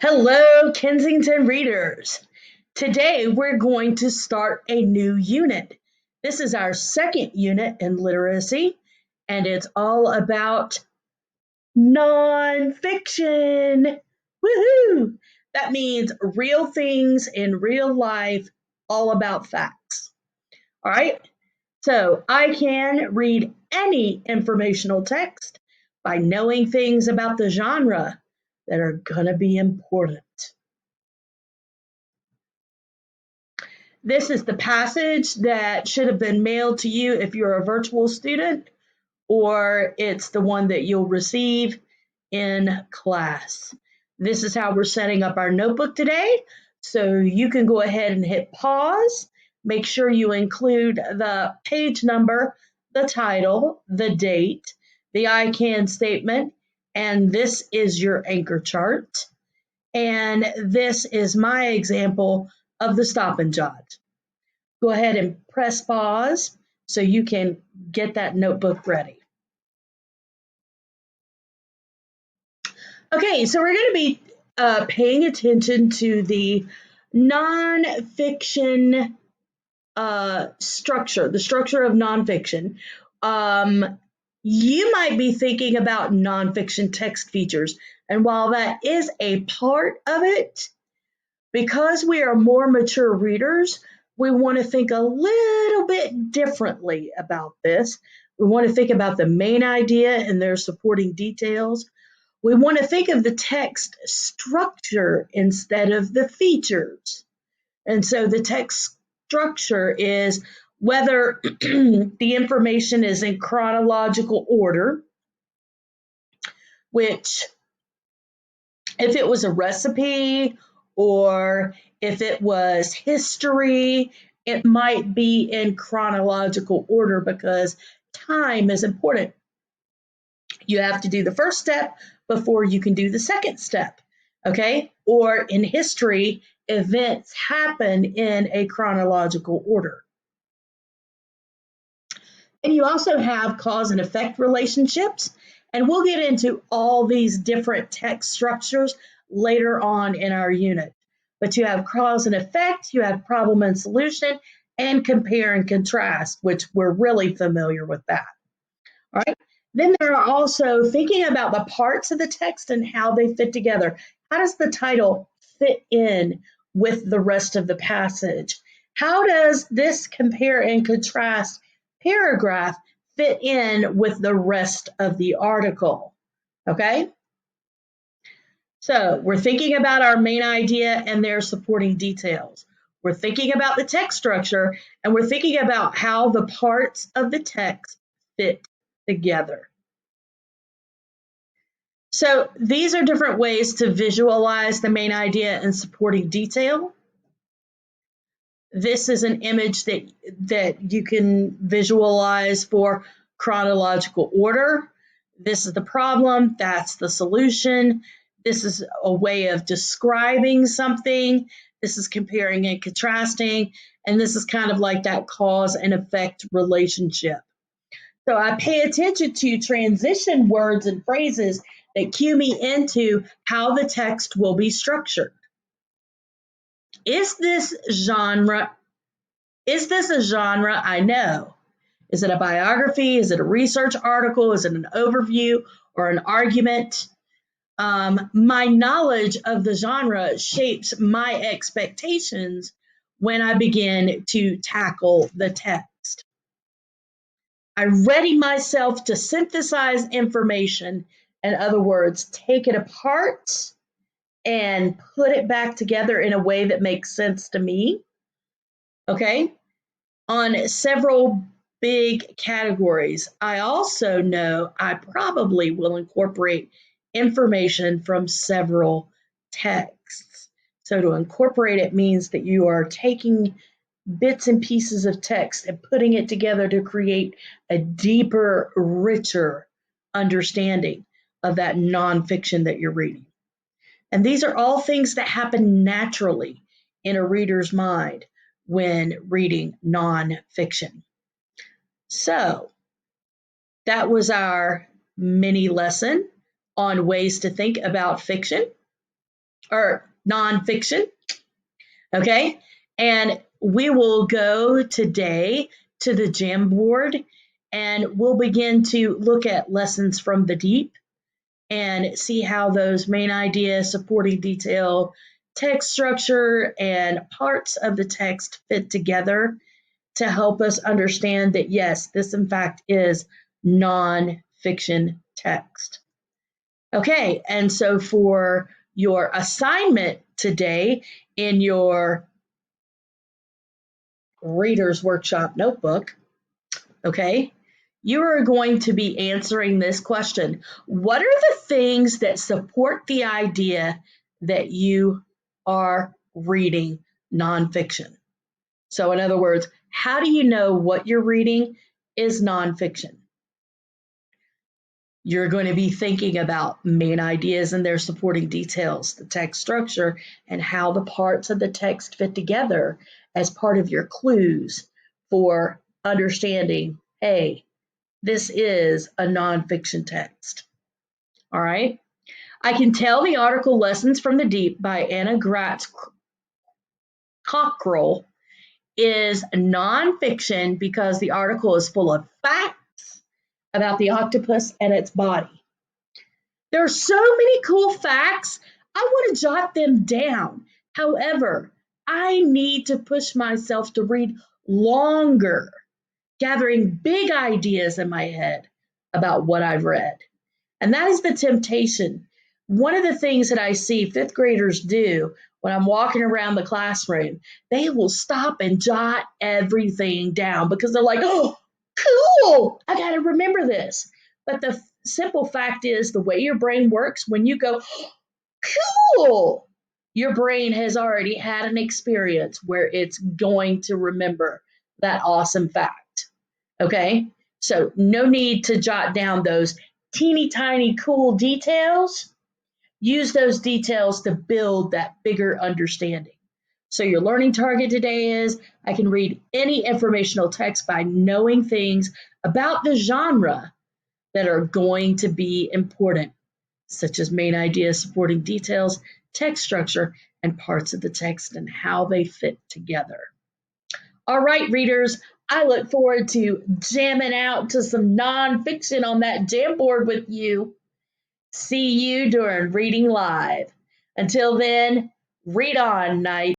Hello, Kensington readers. Today we're going to start a new unit. This is our second unit in literacy, and it's all about nonfiction. Woohoo! That means real things in real life, all about facts. All right, so I can read any informational text by knowing things about the genre that are going to be important. This is the passage that should have been mailed to you if you're a virtual student, or it's the one that you'll receive in class. This is how we're setting up our notebook today. So you can go ahead and hit pause. Make sure you include the page number, the title, the date, the I can statement, and this is your anchor chart. And this is my example of the stop and jot. Go ahead and press pause so you can get that notebook ready. Okay, so we're going to be paying attention to the nonfiction structure, the structure of nonfiction. You might be thinking about nonfiction text features, and while that is a part of it, because we are more mature readers, we want to think a little bit differently about this. We want to think about the main idea and their supporting details. We want to think of the text structure instead of the features. And so the text structure is whether the information is in chronological order, which if it was a recipe or if it was history, it might be in chronological order because time is important. You have to do the first step before you can do the second step, okay? Or in history, events happen in a chronological order. And you also have cause and effect relationships, and we'll get into all these different text structures later on in our unit. But you have cause and effect, you have problem and solution, and compare and contrast, which we're really familiar with that. All right. Then there are also thinking about the parts of the text and how they fit together. How does the title fit in with the rest of the passage? How does this compare and contrast paragraph fit in with the rest of the article? Okay. So we're thinking about our main idea and their supporting details. We're thinking about the text structure, and we're thinking about how the parts of the text fit together. So these are different ways to visualize the main idea and supporting detail. This is an image that you can visualize for chronological order. This is the problem, that's the solution. This is a way of describing something. This is comparing and contrasting. And this is kind of like that cause and effect relationship. So I pay attention to transition words and phrases that cue me into how the text will be structured. Is this a genre I know? Is it a biography? Is it a research article? Is it an overview or an argument? My knowledge of the genre shapes my expectations when I begin to tackle the text. I ready myself to synthesize information, in other words, take it apart and put it back together in a way that makes sense to me. Okay, on several big categories. I also know I probably will incorporate information from several texts. So to incorporate it means that you are taking bits and pieces of text and putting it together to create a deeper, richer understanding of that nonfiction that you're reading. And these are all things that happen naturally in a reader's mind when reading nonfiction. So that was our mini lesson on ways to think about fiction. or nonfiction. Okay, and we will go today to the Jamboard and we'll begin to look at lessons from the deep and see how those main ideas, supporting detail, text structure, and parts of the text fit together to help us understand that, yes, this in fact is nonfiction text. Okay, and so for your assignment today in your Reader's Workshop notebook, okay, you are going to be answering this question. What are the things that support the idea that you are reading nonfiction? So in other words, how do you know what you're reading is nonfiction? You're going to be thinking about main ideas and their supporting details, the text structure, and how the parts of the text fit together as part of your clues for understanding, hey, this is a nonfiction text. All right. I can tell the article Lessons from the Deep by Anna Gratz Cockrell is nonfiction because the article is full of facts about the octopus and its body. There are so many cool facts, I want to jot them down. However, I need to push myself to read longer, gathering big ideas in my head about what I've read. And that is the temptation. One of the things that I see fifth graders do when I'm walking around the classroom, they will stop and jot everything down because they're like, oh, cool, I got to remember this. But the simple fact is, the way your brain works, when you go, cool, your brain has already had an experience where it's going to remember that awesome fact. Okay? So no need to jot down those teeny tiny cool details. Use those details to build that bigger understanding. So your learning target today is, I can read any informational text by knowing things about the genre that are going to be important, such as main ideas, supporting details, text structure, and parts of the text and how they fit together. All right, readers, I look forward to jamming out to some nonfiction on that Jamboard with you. See you during Reading Live. Until then, read on, night.